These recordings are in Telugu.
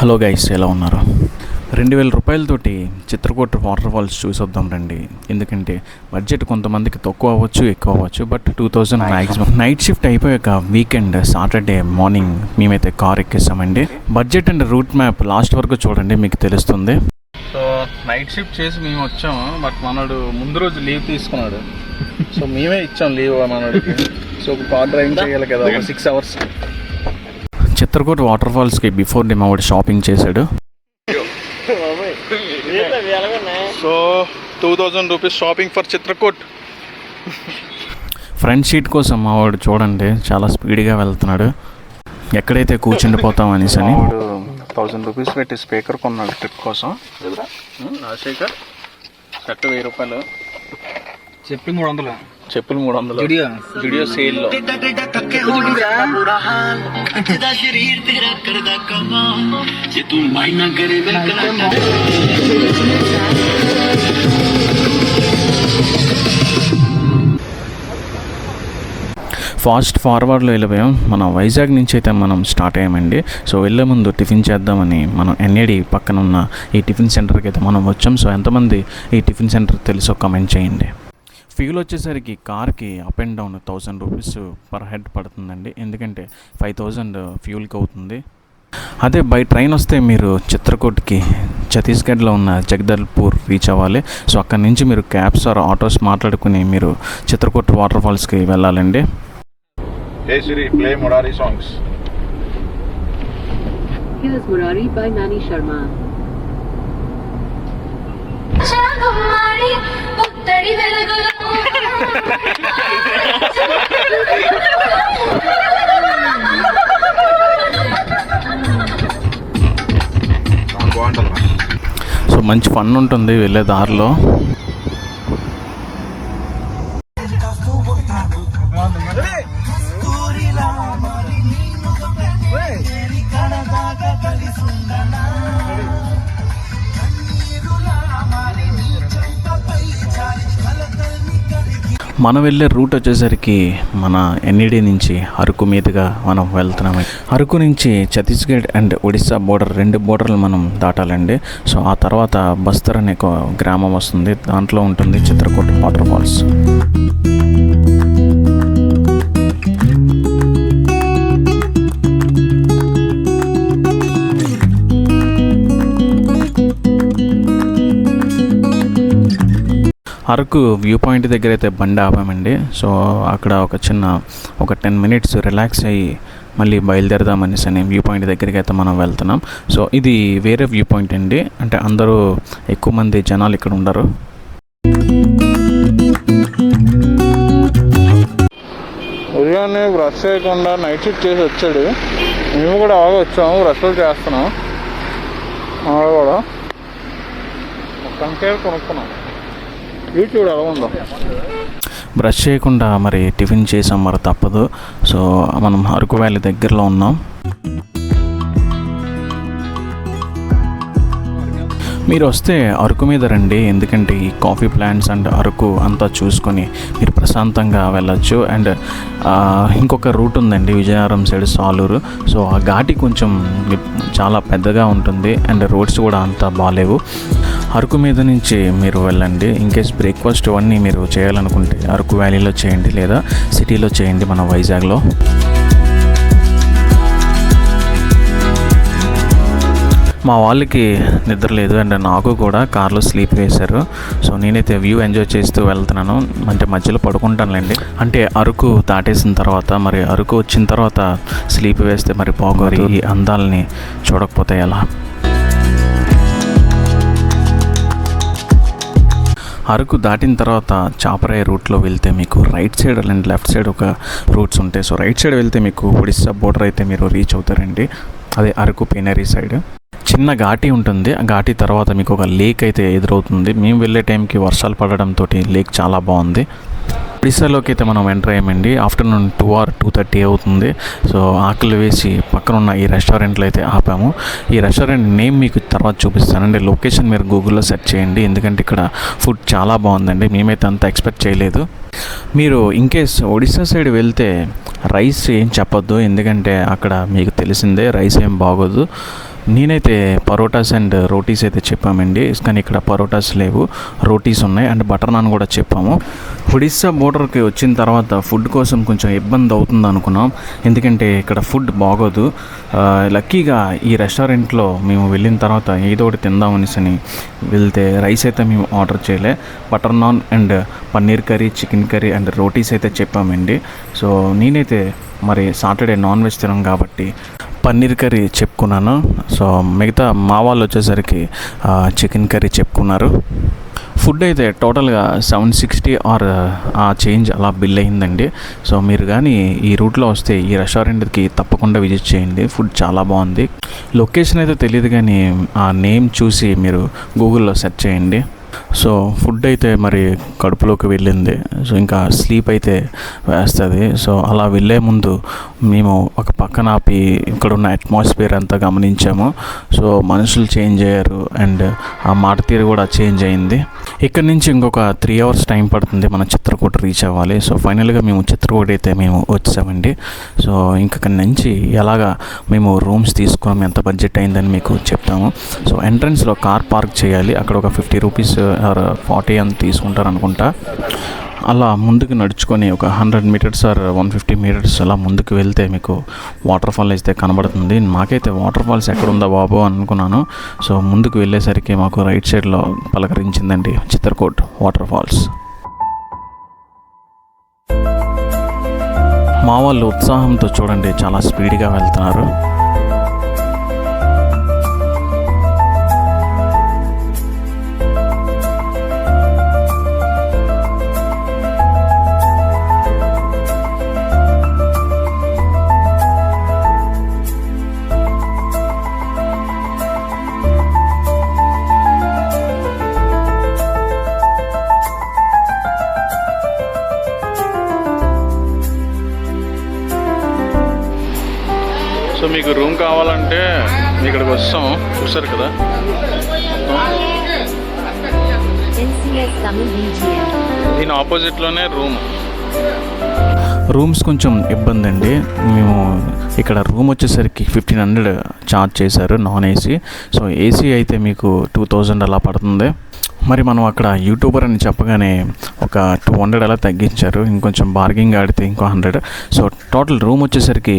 హలో గైస్, ఎలా ఉన్నారు? 2000 రూపాయలతోటి చిత్రకూట వాటర్ ఫాల్స్ చూసొద్దాం రండి. ఎందుకంటే బడ్జెట్ కొంతమందికి తక్కువ అవ్వచ్చు, ఎక్కువ అవ్వచ్చు. But 2000 maximum. నైట్ షిఫ్ట్ అయిపోయాక వీకెండ్ సాటర్డే మార్నింగ్ మేమైతే కార్ ఎక్కేసామండి. Budget and route map last వరకు చూడండి, మీకు తెలుస్తుంది. సో నైట్ షిఫ్ట్ చేసి మేము వచ్చాము. బట్ మనడు ముందు రోజు లీవ్ తీసుకున్నాడు. సో మేమే ఇచ్చాం లీవ్ మనడికి. సో కార్ డ్రైవింగ్ చేయాలి కదా, 6 అవర్స్. చిత్రకూట వాటర్ ఫాల్స్కి బిఫోర్ డే మావాడు షాపింగ్ చేశాడు. So 2000 rupees shopping for Chitrakoot. Front seat కోసం మావాడు చూడండి చాలా స్పీడ్గా వెళ్తున్నాడు, ఎక్కడైతే కూర్చుండిపోతాం అనేసి అని. 1000 రూపీస్ పెట్టి స్పీకర్ కొన్నాడు ట్రిప్ కోసం. రాజశేఖర్ షర్ట్ 1000 రూపాయలు, చెప్పులు 300, చెప్పులు 300. వీడియో సేల్లో. ఫాస్ట్ ఫార్వర్డ్లో వెళ్ళిపోయాం. మన వైజాగ్ నుంచి అయితే మనం స్టార్ట్ అయ్యామండి. సో వెళ్ళే ముందు టిఫిన్ చేద్దామని మనం ఎన్ఏడి పక్కన ఉన్న ఈ టిఫిన్ సెంటర్కి అయితే మనం వచ్చాం. సో ఎంతమంది ఈ టిఫిన్ సెంటర్ తెలుసో కామెంట్ చేయండి. ఫ్యూల్ వచ్చేసరికి కార్కి up and down 1000 rupees per head పడుతుందండి. ఎందుకంటే 5000 ఫ్యూల్కి అవుతుంది. అదే బై ట్రైన్ వస్తే మీరు చిత్రకూట్కి ఛత్తీస్గఢ్లో ఉన్న జగదల్పూర్ రీచ్ అవ్వాలి. సో అక్కడి నుంచి మీరు క్యాబ్స్ ఆర్ ఆటోస్ మాట్లాడుకుని మీరు చిత్రకూట్ వాటర్ ఫాల్స్కి వెళ్ళాలండి. Hey Siri, play Murari songs. Here's Murari by Nani Sharma. చాగుమారి పుత్తడి వెలుగులో సో మంచి ఫన్ ఉంటుంది వెళ్ళే దారిలో. మనం వెళ్ళే రూట్ వచ్చేసరికి మన ఎన్ఈడి నుంచి అరకు మీదుగా మనం వెళ్తున్నాము. అరకు నుంచి ఛత్తీస్గఢ్ అండ్ ఒడిస్సా బోర్డర్, 2 బోర్డర్లు మనం దాటాలండి. సో ఆ తర్వాత బస్తర్ అనే ఒక గ్రామం వస్తుంది, దాంట్లో ఉంటుంది Chitrakoot waterfalls. Araku viewpoint దగ్గర అయితే బండి ఆపామండి. సో అక్కడ ఒక 10 మినిట్స్ రిలాక్స్ అయ్యి మళ్ళీ బయలుదేరదామనేసి అని వ్యూ పాయింట్ దగ్గరికి అయితే మనం వెళ్తున్నాం. సో ఇది వేరే వ్యూ పాయింట్ అండి, అంటే అందరూ ఎక్కువ మంది జనాలు ఇక్కడ ఉండరు. ఉదయాన్నే బ్రష్ చేయకుండా నైట్ షిఫ్ట్ చేసి వచ్చాడు. మేము కూడా ఆగి వచ్చాము, బ్రష్లు చేస్తున్నాం. ఆడ కూడా కంకేర్ కొనుక్కున్నాం. యూట్యూబ్ ఎలా ఉందో. బ్రష్ చేయకుండా మరి టిఫిన్ చేసాం, మరి తప్పదు. సో మనం అరకు వ్యాలీ దగ్గరలో ఉన్నాం. మీరు వస్తే అరకు మీద రండి, ఎందుకంటే ఈ కాఫీ ప్లాంట్స్ అండ్ అరకు అంతా చూసుకొని మీరు ప్రశాంతంగా వెళ్ళచ్చు. అండ్ ఇంకొక రూట్ ఉందండి విజయనగరం సైడ్ సాలూరు. సో ఆ ఘాటి కొంచెం చాలా పెద్దగా ఉంటుంది అండ్ రోడ్స్ కూడా అంత బాగాలేవు. అరకు మీద నుంచి మీరు వెళ్ళండి. ఇన్కేస్ బ్రేక్ఫాస్ట్ అవన్నీ మీరు చేయాలనుకుంటే అరకు వ్యాలీలో చేయండి, లేదా సిటీలో చేయండి మన వైజాగ్లో. మా వాళ్ళకి నిద్ర లేదు అండ్ నాకు కూడా కార్లో స్లీప్ వేశారు. సో నేనైతే వ్యూ ఎంజాయ్ చేస్తూ వెళ్తున్నాను, అంటే మధ్యలో పడుకుంటానులేండి. అంటే అరకు దాటేసిన తర్వాత, మరి అరకు వచ్చిన తర్వాత స్లీప్ వేస్తే మరి బాగోరు. ఈ అందాలని చూడకపోతే ఎలా? అరకు దాటిన తర్వాత చాపరాయి రూట్లో వెళ్తే మీకు right side and left side ఒక రూట్స్ ఉంటాయి. సో రైట్ సైడ్ వెళ్తే మీకు ఒడిస్సా బోర్డర్ అయితే మీరు రీచ్ అవుతారండి. అదే అరకు పీనరీ సైడ్ చిన్న ఘాటి ఉంటుంది. ఆ ఘాటి తర్వాత మీకు ఒక లేక్ అయితే ఎదురవుతుంది. మేము వెళ్ళే టైంకి వర్షాలు పడడంతో లేక్ చాలా బాగుంది. ఒడిశాలోకి అయితే మనం ఎంటర్ అయ్యామండి. ఆఫ్టర్నూన్ 2 or 2:30 అవుతుంది. సో ఆకలి వేసి పక్కన ఉన్న ఈ రెస్టారెంట్లో అయితే ఆపాము. ఈ రెస్టారెంట్ నేమ్ మీకు తర్వాత చూపిస్తానండి. లొకేషన్ మీరు గూగుల్లో సెర్చ్ చేయండి, ఎందుకంటే ఇక్కడ ఫుడ్ చాలా బాగుందండి. మేమైతే అంత ఎక్స్పెక్ట్ చేయలేదు. మీరు ఇన్కేస్ ఒడిశా సైడ్ వెళ్తే రైస్ ఏం చెప్పొద్దు, ఎందుకంటే అక్కడ మీకు తెలిసిందే రైస్ ఏం బాగోదు. నేనైతే పరోటాస్ అండ్ రోటీస్ అయితే చెప్పామండి, కానీ ఇక్కడ పరోటాస్ లేవు, రోటీస్ ఉన్నాయి అండ్ బటర్ నాన్ కూడా చెప్పాము. ఒడిస్సా బోర్డర్కి వచ్చిన తర్వాత ఫుడ్ కోసం కొంచెం ఇబ్బంది అవుతుంది అనుకున్నాం, ఎందుకంటే ఇక్కడ ఫుడ్ బాగోదు. లక్కీగా ఈ రెస్టారెంట్లో మేము వెళ్ళిన తర్వాత ఏదో ఒకటి తిందామనిసని వెళ్తే రైస్ అయితే మేము ఆర్డర్ చేయలే, butter non and paneer curry, chicken curry and rotis అయితే చెప్పామండి. సో నేనైతే మరి సాటర్డే నాన్ వెజ్ తినాం కాబట్టి పన్నీర్ కర్రీ చెప్పుకున్నాను. సో మిగతా మా వాళ్ళు వచ్చేసరికి చికెన్ కర్రీ చెప్పుకున్నారు. ఫుడ్ అయితే టోటల్గా 760 ఆర్ ఆ చేంజ్ అలా బిల్ అయిందండి. సో మీరు కానీ ఈ రూట్లో వస్తే ఈ రెస్టారెంట్కి తప్పకుండా విజిట్ చేయండి, ఫుడ్ చాలా బాగుంది. లొకేషన్ అయితే తెలియదు కానీ ఆ నేమ్ చూసి మీరు గూగుల్లో సెర్చ్ చేయండి. సో ఫుడ్ అయితే మరి కడుపులోకి వెళ్ళింది, సో ఇంకా స్లీప్ అయితే వేస్తుంది. సో అలా వెళ్ళే ముందు మేము ఒక పక్కన ఆపి ఇక్కడ ఉన్న అట్మాస్ఫియర్ అంతా గమనించాము. సో మనుషులు చేంజ్ అయ్యారు అండ్ ఆ మాట తీరు కూడా చేంజ్ అయింది. ఇక్కడ నుంచి ఇంకొక 3 hours టైం పడుతుంది మన చిత్రకూట రీచ్ అవ్వాలి. సో ఫైనల్గా మేము చిత్రకూట అయితే మేము వచ్చామండి. సో ఇంకక్కడి నుంచి ఎలాగా మేము రూమ్స్ తీసుకున్నాం, ఎంత బడ్జెట్ అయిందని మీకు చెప్తాము. సో ఎంట్రన్స్లో కార్ పార్క్ చేయాలి, అక్కడ ఒక 50 రూపీస్ ఆర్ 40 అని తీసుకుంటారు అనుకుంటా. అలా ముందుకు నడుచుకొని ఒక 100 meters ఆర్ 150 meters అలా ముందుకు వెళ్తే మీకు వాటర్ ఫాల్ అయితే కనబడుతుంది. మాకైతే వాటర్ ఫాల్స్ ఎక్కడుందా బాబు అనుకున్నాను. సో ముందుకు వెళ్ళేసరికి మాకు రైట్ సైడ్లో పలకరించిందండి చిత్రకూట్ వాటర్ ఫాల్స్. మా వాళ్ళు ఉత్సాహంతో చూడండి చాలా స్పీడ్గా వెళ్తున్నారు. సో మీకు రూమ్ కావాలంటే ఇక్కడికి వస్తాం, చూసారు కదా. NCS Tamil BGM. దీని ఆపోజిట్లోనే రూమ్స్ కొంచెం ఇబ్బంది అండి. మేము ఇక్కడ రూమ్ వచ్చేసరికి 1500 ఛార్జ్ చేశారు నాన్ ఏసీ. సో ఏసీ అయితే మీకు 2000 అలా పడుతుంది. మరి మనం అక్కడ యూట్యూబర్ అని చెప్పగానే ఒక 200 అలా తగ్గించారు, ఇంకొంచెం బార్గింగ్ ఆడితే ఇంకో 100. సో టోటల్ రూమ్ వచ్చేసరికి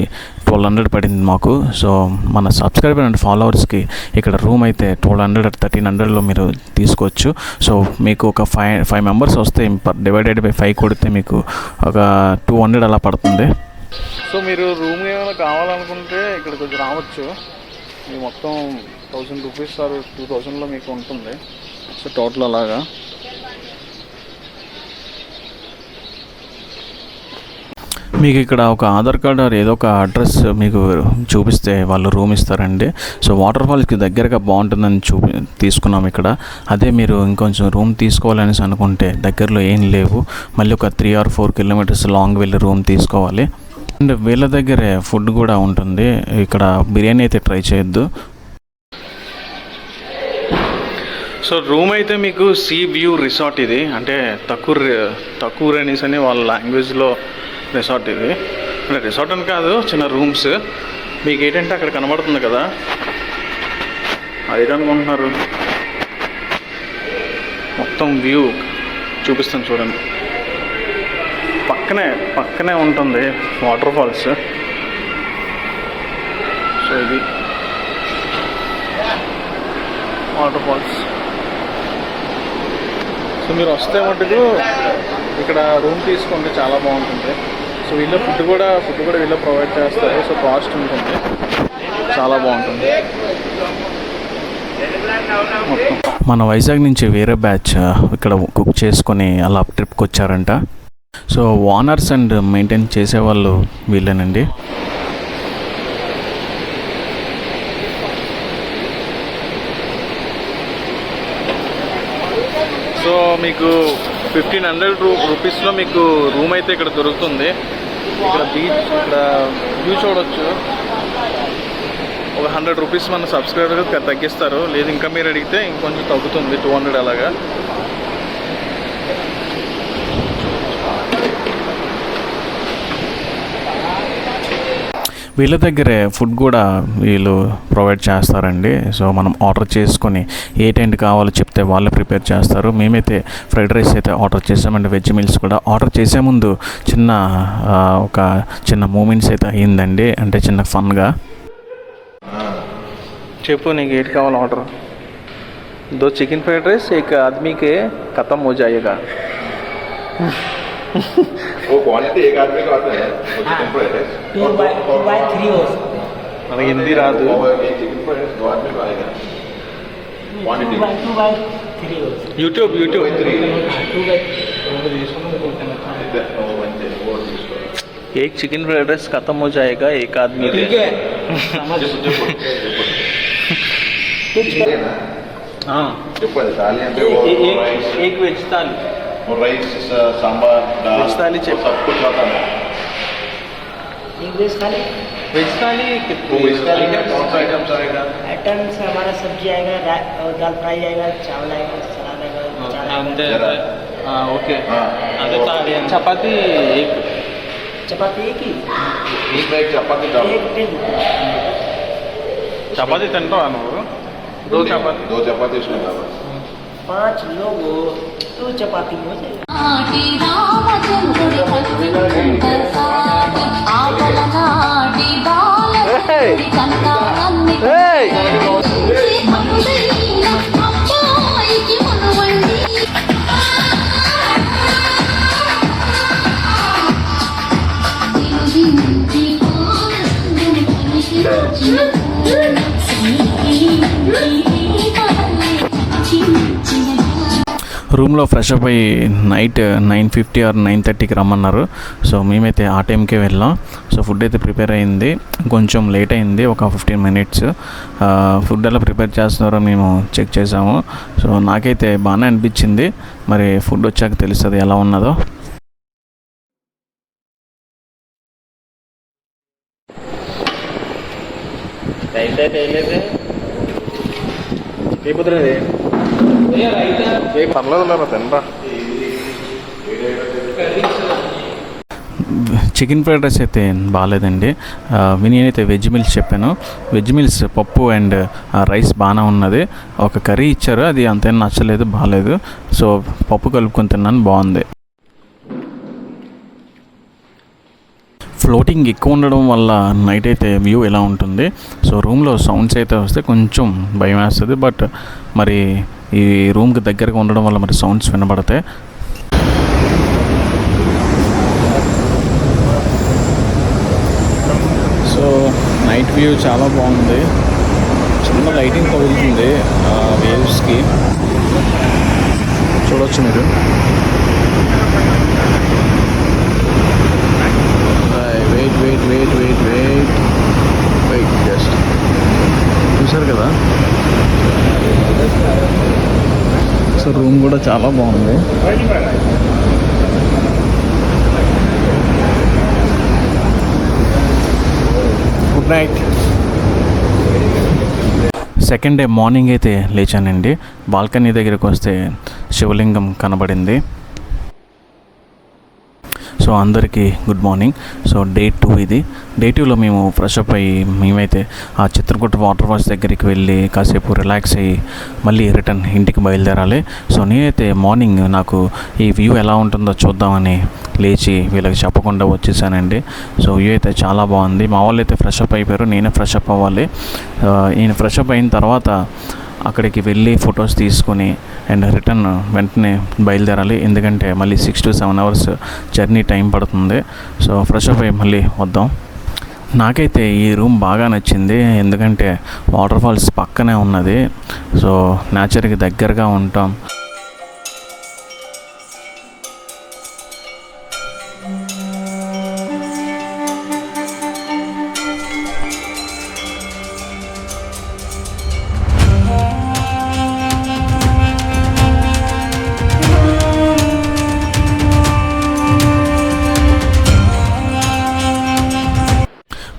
1200 పడింది మాకు. సో మన సబ్స్క్రైబర్ అండ్ ఫాలోవర్స్కి ఇక్కడ రూమ్ అయితే 1200 1300లో మీరు తీసుకోవచ్చు. సో మీకు ఒక 5 members వస్తే డివైడెడ్ బై 5 కొడితే మీకు ఒక 200 అలా పడుతుంది. సో మీరు రూమ్ ఏమైనా కావాలనుకుంటే ఇక్కడ కొంచెం రావచ్చు. ఇది మొత్తం 1000 రూపీస్ ఆర్ 2000లో మీకు ఉంటుంది. సో టోటల్ అలాగా మీకు ఇక్కడ ఒక ఆధార్ కార్డ్ ఆర్ ఏదో ఒక అడ్రస్ మీకు చూపిస్తే వాళ్ళు రూమ్ ఇస్తారండి. సో వాటర్ ఫాల్స్కి దగ్గరగా బాగుంటుందని తీసుకున్నాం ఇక్కడ. అదే మీరు ఇంకొంచెం రూమ్ తీసుకోవాలనేసి అనుకుంటే దగ్గరలో ఏం లేవు, మళ్ళీ ఒక 3 or 4 kilometers లాంగ్ వెళ్ళి రూమ్ తీసుకోవాలి. అండ్ వీళ్ళ దగ్గరే ఫుడ్ కూడా ఉంటుంది. ఇక్కడ బిర్యానీ అయితే ట్రై చేయొద్దు. సో రూమ్ అయితే మీకు సీ వ్యూ రిసార్ట్ ఇది, అంటే తక్కువ అనేసి అని వాళ్ళ లాంగ్వేజ్లో రిసార్ట్ ఇది. అంటే రిసార్ట్ అని కాదు, చిన్న రూమ్స్. మీకు ఏంటంటే అక్కడ కనబడుతుంది కదా, అది అనుకుంటున్నారు, మొత్తం వ్యూ చూపిస్తాను చూడండి. పక్కనే ఉంటుంది వాటర్ ఫాల్స్. సో ఇది వాటర్ ఫాల్స్. సో మీరు వస్తే మటుకు ఇక్కడ రూమ్ తీసుకోండి, చాలా బాగుంటుంది. సో వీళ్ళ ఫుడ్ కూడా వీళ్ళే ప్రొవైడ్ చేస్తారు. సో కాస్ట్ ఉంటుంది, చాలా బాగుంటుంది మొత్తం. మన వైజాగ్ నుంచి వేరే బ్యాచ్ ఇక్కడ కుక్ చేసుకొని అలా ట్రిప్కి వచ్చారంట. సో ఓనర్స్ అండ్ మెయింటైన్ చేసేవాళ్ళు వీళ్ళేనండి. సో మీకు 1500 రూపీస్లో మీకు రూమ్ అయితే ఇక్కడ దొరుకుతుంది. ఇక్కడ బీచ్, ఇక్కడ వ్యూ చూడవచ్చు. ఒక 100 రూపీస్ మన సబ్స్క్రైబర్కి తగ్గిస్తారు, లేదు ఇంకా మీరు అడిగితే ఇంకొంచెం తగ్గుతుంది, 200 అలాగా. వీళ్ళ దగ్గరే ఫుడ్ కూడా వీళ్ళు ప్రొవైడ్ చేస్తారండి. సో మనం ఆర్డర్ చేసుకొని ఏ టైంకి కావాలో చెప్తే వాళ్ళే ప్రిపేర్ చేస్తారు. మేమైతే ఫ్రైడ్ రైస్ అయితే ఆర్డర్ చేసామండి, వెజ్ మీల్స్ కూడా. ఆర్డర్ చేసే ముందు ఒక చిన్న మూమెంట్స్ అయితే అయ్యిందండి, అంటే చిన్న ఫన్గా. చెప్పు నీకు ఏంటి కావాలి ఆర్డర్? 2 चिकन फ्राइड राइस, 1 आदमी के ख़त्म हो जाएगा. वो क्वांटिटी एक आदमी का आता है चिकन फ्राइड राइस 2/3 हो మనకి హిందీ రాదు. एक चिकन फ्राइड राइस 2 आदमी का आएगा क्वांटिटी 2/3 हो యూట్యూబ్ 3 एक चिकन फ्राइड राइस खत्म हो जाएगा 1 आदमी के. हाँ, थाली అంటే एक वेज थाली और राइस सांबर दाल वेज थाली वो सब कुछ आता है. एक वेज थाली वेज थाली वो कितनी वेज थाली में कौन सा आइटम्स आएगा? आइटम्स हमारा सब्जी आएगा, और दाल फ्राई आएगा, चावल आएगा, सलाद आएगा, चाट आएगा. हाँ ओके. हाँ అదే తాలి చపాతి चपाती एक ही इसमें एक चपाती डालो. एक टेबल చపాతి తింటావా నువ్వు? 2 చపాతి. 2 चपाती इसमें डालो. 5 लोग 2 चपाती हो जाएगा. నాటి రామచంద్రుడి కన్నుడి ఆకల నాటి బాలచంద్రుడి కన్నాన్ని మనుడైన అబ్బాయికి మునువండి. తిరుగింటి పానందుని కనిపించిన రూమ్లో ఫ్రెష్ అప్ అయ్యి నైట్ 9:50 ఆర్ 9:30కి రమ్మన్నారు. సో మేమైతే ఆ టైంకే వెళ్ళాం. సో ఫుడ్ అయితే ప్రిపేర్ అయింది, కొంచెం లేట్ అయింది, ఒక 15 మినిట్స్. ఫుడ్ ఎలా ప్రిపేర్ చేస్తున్నారో మేము చెక్ చేసాము. సో నాకైతే బాగానే అనిపించింది, మరి ఫుడ్ వచ్చాక తెలుస్తుంది ఎలా ఉన్నదో. పర్లేదు తినరా. చికెన్ ఫ్రైడ్ రైస్ అయితే బాగాలేదండి. నేనైతే వెజ్ మీల్స్ చెప్పాను. వెజ్ మీల్స్ పప్పు అండ్ రైస్ బాగానే ఉన్నది. ఒక కర్రీ ఇచ్చారు, అది అంతేం నచ్చలేదు, బాగాలేదు. సో పప్పు కలుపుకొని తిన్నాను, బాగుంది. ఫ్లోటింగ్ ఎక్కువ ఉండడం వల్ల నైట్ అయితే వ్యూ ఎలా ఉంటుంది. సో రూమ్లో సౌండ్స్ అయితే వస్తే కొంచెం భయం వేస్తుంది, బట్ మరి ఈ రూమ్కి దగ్గరగా ఉండడం వల్ల మరి సౌండ్స్ వినబడతాయి. సో నైట్ వ్యూ చాలా బాగుంది, చిన్న లైటింగ్ తగులుతుంది వేవ్స్కి, చూడవచ్చు మీరు. వెయిట్ జస్ట్ చూసారు కదా. సో రూమ్ కూడా చాలా బాగుంది. Good night. Second day morning అయితే లేచానండి. బాల్కనీ దగ్గరికి వస్తే శివలింగం కనబడింది. సో అందరికీ గుడ్ మార్నింగ్. సో డే 2 ఇది. డే 2లో మేము ఫ్రెష్ అప్ అయ్యి మేమైతే ఆ చిత్రకూట వాటర్ ఫాల్స్ దగ్గరికి వెళ్ళి కాసేపు రిలాక్స్ అయ్యి మళ్ళీ రిటర్న్ ఇంటికి బయలుదేరాలి. సో నేనైతే మార్నింగ్ నాకు ఈ వ్యూ ఎలా ఉంటుందో చూద్దామని లేచి వీళ్ళకి చెప్పకుండా వచ్చేసానండి. సో వ్యూ అయితే చాలా బాగుంది. మా వాళ్ళు అయితే ఫ్రెష్ అప్ అయిపోయారు, నేనే ఫ్రెష్ అప్ అవ్వాలి. నేను ఫ్రెష్ అప్ అయిన తర్వాత అక్కడికి వెళ్ళి ఫొటోస్ తీసుకొని అండ్ రిటర్న్ వెంటనే బయలుదేరాలి, ఎందుకంటే మళ్ళీ 6 to 7 hours జర్నీ టైం పడుతుంది. సో ఫ్రెష్ అప్ అయ్యి మళ్ళీ వద్దాం. నాకైతే ఈ రూమ్ బాగా నచ్చింది, ఎందుకంటే వాటర్ ఫాల్స్ పక్కనే ఉన్నది. సో నేచర్కి దగ్గరగా ఉంటాం.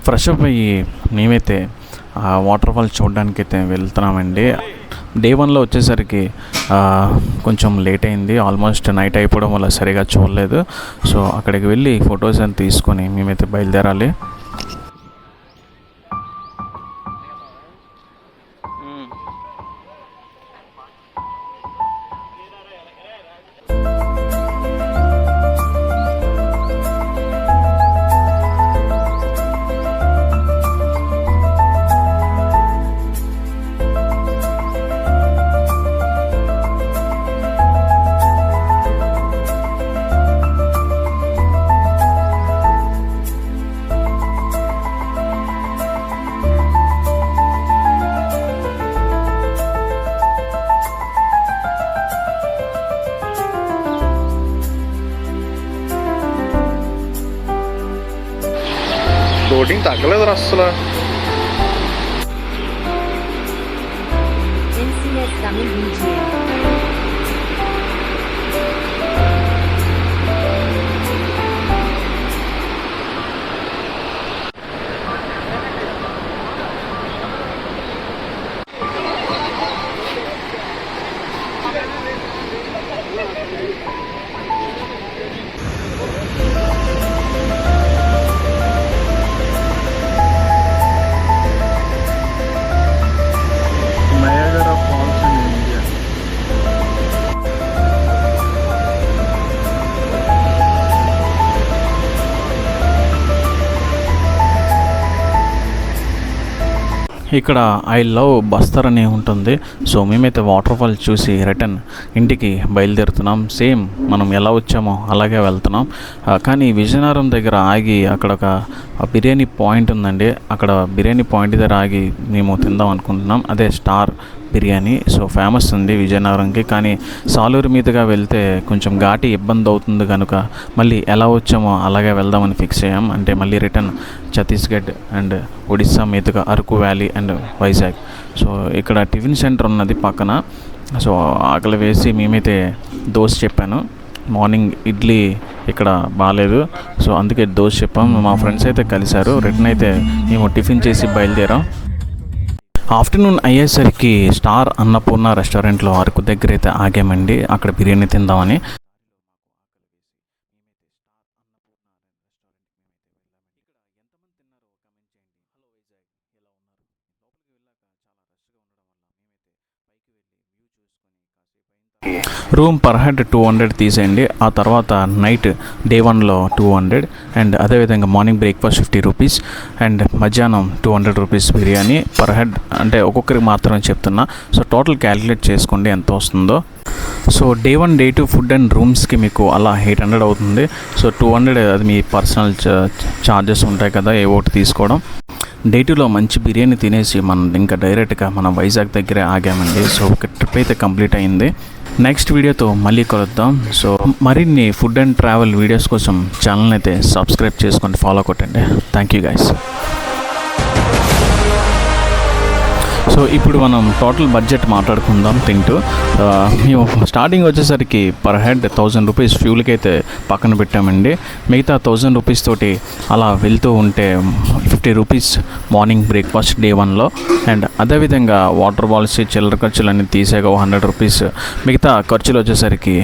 ఫ్రెష్ అప్ అయ్యి మేమైతే ఆ వాటర్ ఫాల్ చూడడానికి అయితే వెళ్తున్నామండి. డే 1లో వచ్చేసరికి కొంచెం లేట్ అయింది, ఆల్మోస్ట్ నైట్ అయిపోవడం వల్ల సరిగా చూడలేదు. సో అక్కడికి వెళ్ళి ఫొటోస్ అని తీసుకొని మేమైతే బయలుదేరాలి. ఫ్లోటింగ్ తగ్గలేదు అసలు. NCS Tamil BGM. Niagara falls in India. ఇక్కడ ఐ లవ్ బస్తర్ అని ఉంటుంది. సో మేమైతే వాటర్ ఫాల్ చూసి రిటర్న్ ఇంటికి బయలుదేరుతున్నాం. సేమ్ మనం ఎలా వచ్చామో అలాగే వెళ్తున్నాం. కానీ విజయనగరం దగ్గర ఆగి అక్కడ ఒక బిర్యానీ పాయింట్ ఉందండి. అక్కడ బిర్యానీ పాయింట్ దగ్గర ఆగి మేము తిందాం అనుకుంటున్నాం. అదే స్టార్ బిర్యానీ. సో ఫేమస్ ఉంది విజయనగరంకి. కానీ సాలూరు మీదుగా వెళ్తే కొంచెం ఘాటి ఇబ్బంది అవుతుంది కనుక మళ్ళీ ఎలా వచ్చామో అలాగే వెళ్దామని ఫిక్స్ అయ్యాం. అంటే మళ్ళీ రిటర్న్ ఛత్తీస్గఢ్ అండ్ ఒడిస్సా మీదుగా Araku valley and Vizag. So ఇక్కడ టిఫిన్ సెంటర్ ఉన్నది పక్కన. సో ఆకలి వేసి మేమైతే దోశ చెప్పాను. మార్నింగ్ ఇడ్లీ ఇక్కడ బాగాలేదు. సో అందుకే దోశ చెప్పాం. మా ఫ్రెండ్స్ అయితే కలిశారు. రిటర్న్ అయితే మేము టిఫిన్ చేసి బయలుదేరాం. ఆఫ్టర్నూన్ అయ్యేసరికి స్టార్ అన్నపూర్ణ రెస్టారెంట్లో అరకు దగ్గర అయితే ఆగామండి. అక్కడ బిర్యానీ తిందామని. రూమ్ పర్ హెడ్ 200 తీసేయండి. ఆ తర్వాత నైట్ డే 1లో 200 అండ్ అదేవిధంగా మార్నింగ్ బ్రేక్ఫాస్ట్ 50 రూపీస్ అండ్ మధ్యాహ్నం 200 రూపీస్ బిర్యానీ పర్ హెడ్. అంటే ఒక్కొక్కరికి మాత్రమే చెప్తున్నా. సో టోటల్ క్యాలిక్యులేట్ చేసుకోండి ఎంత వస్తుందో. So day 1 day 2 food and రూమ్స్కి మీకు అలా 800 అవుతుంది. సో 200 అది మీ పర్సనల్ ఛార్జెస్ ఉంటాయి కదా, ఏ ఒకటి తీసుకోవడం. డే 2లో మంచి బిర్యానీ తినేసి మనం ఇంకా డైరెక్ట్గా మనం వైజాగ్ దగ్గరే ఆగామండి. సో ఒక ట్రిప్ అయితే కంప్లీట్ అయింది. నెక్స్ట్ వీడియోతో మళ్ళీ కలుద్దాం. సో మరిన్ని ఫుడ్ అండ్ ట్రావెల్ వీడియోస్ కోసం ఛానల్ అయితే సబ్స్క్రైబ్ చేసుకొని ఫాలో కొట్టండి. Thank you guys. సో ఇప్పుడు మనం టోటల్ బడ్జెట్ మాట్లాడుకుందాం తింటూ. మేము స్టార్టింగ్ వచ్చేసరికి పర్ హెడ్ 1000 రూపీస్ ఫ్యూల్కి అయితే పక్కన పెట్టామండి. మిగతా 1000 రూపీస్ తోటి అలా వెళ్తూ ఉంటే 50 రూపీస్ మార్నింగ్ బ్రేక్ఫాస్ట్ డే 1లో అండ్ అదేవిధంగా వాటర్ బాల్స్ చిల్లర ఖర్చులు అన్నీ తీసాక 100 రూపీస్. మిగతా ఖర్చులు వచ్చేసరికి